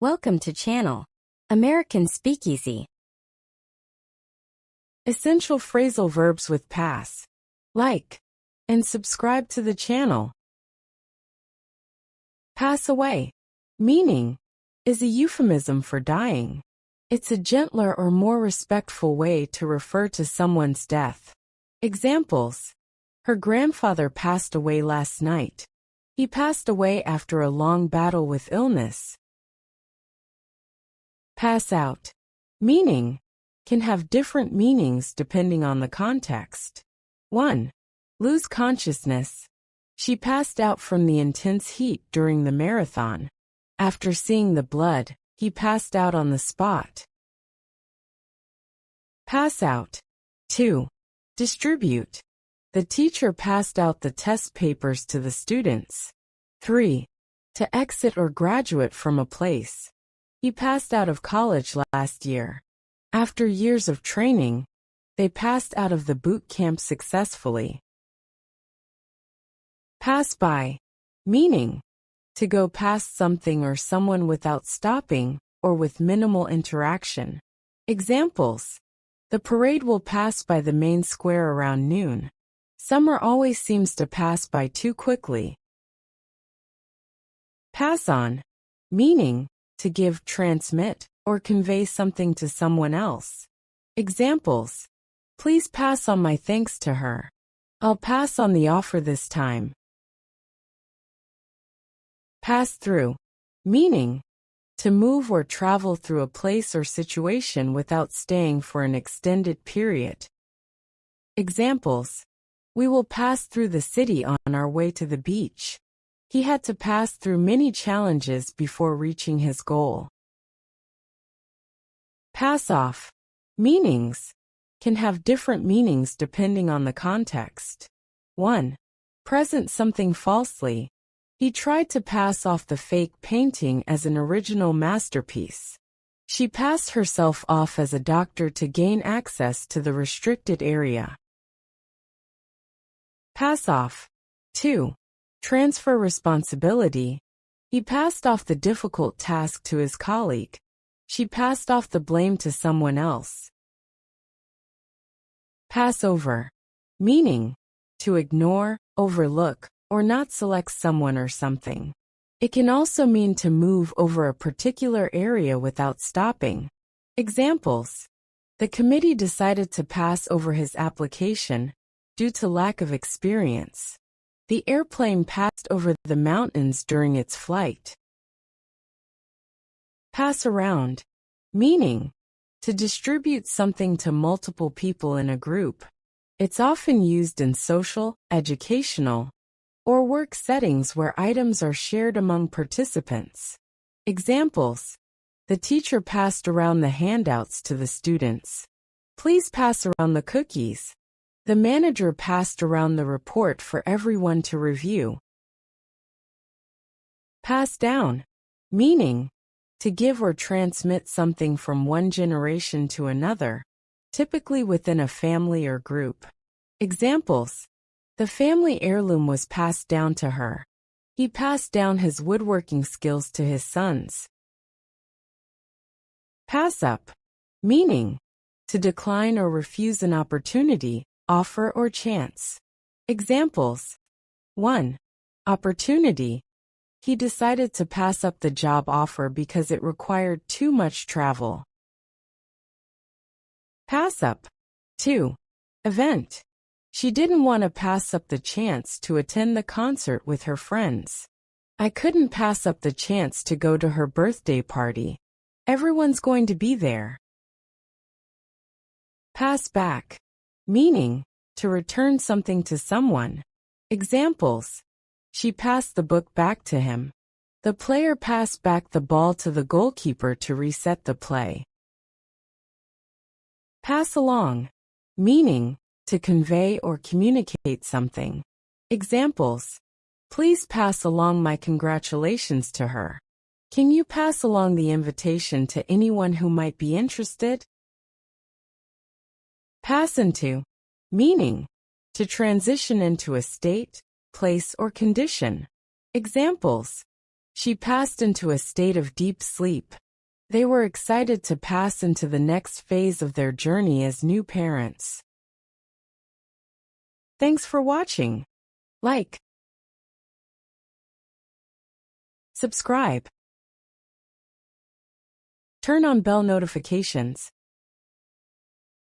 Welcome to channel American Speakeasy. Essential phrasal verbs with pass. Like and subscribe to the channel. Pass away, meaning, is a euphemism for dying. It's a gentler or more respectful way to refer to someone's death. Examples: her grandfather passed away last night. He passed away after a long battle with illness. Pass out, meaning, can have different meanings depending on the context. 1. Lose consciousness. She passed out from the intense heat during the marathon. After seeing the blood, he passed out on the spot. Pass out. 2. Distribute. The teacher passed out the test papers to the students. 3. To exit or graduate from a place. He passed out of college last year. After years of training, they passed out of the boot camp successfully. Pass by, meaning, to go past something or someone without stopping or with minimal interaction. Examples: the parade will pass by the main square around noon. Summer always seems to pass by too quickly. Pass on, meaning, to give, transmit, or convey something to someone else. Examples: please pass on my thanks to her. I'll pass on the offer this time. Pass through, meaning, to move or travel through a place or situation without staying for an extended period. Examples: we will pass through the city on our way to the beach. He had to pass through many challenges before reaching his goal. Pass off, meanings, can have different meanings depending on the context. 1. Present something falsely. He tried to pass off the fake painting as an original masterpiece. She passed herself off as a doctor to gain access to the restricted area. Pass off. 2. Transfer responsibility. He passed off the difficult task to his colleague. She passed off the blame to someone else. Pass over, meaning, to ignore, overlook, or not select someone or something. It can also mean to move over a particular area without stopping. Examples: the committee decided to pass over his application due to lack of experience. The airplane passed over the mountains during its flight. Pass around, meaning, to distribute something to multiple people in a group. It's often used in social, educational, or work settings where items are shared among participants. Examples: the teacher passed around the handouts to the students. Please pass around the cookies. The manager passed around the report for everyone to review. Pass down, meaning, to give or transmit something from one generation to another, typically within a family or group. Examples: the family heirloom was passed down to her. He passed down his woodworking skills to his sons. Pass up, meaning, to decline or refuse an opportunity, offer or chance. Examples: 1. Opportunity. He decided to pass up the job offer because it required too much travel. Pass up. 2. Event. She didn't want to pass up the chance to attend the concert with her friends. I couldn't pass up the chance to go to her birthday party. Everyone's going to be there. Pass back, meaning, to return something to someone. Examples: she passed the book back to him. The player passed back the ball to the goalkeeper to reset the play. Pass along, meaning, to convey or communicate something. Examples: please pass along my congratulations to her. Can you pass along the invitation to anyone who might be interested? Pass into, meaning, to transition into a state, place, or condition. Examples: She passed into a state of deep sleep. They were excited to pass into the next phase of their journey as new parents. Thanks for watching. Like, subscribe, turn on bell notifications.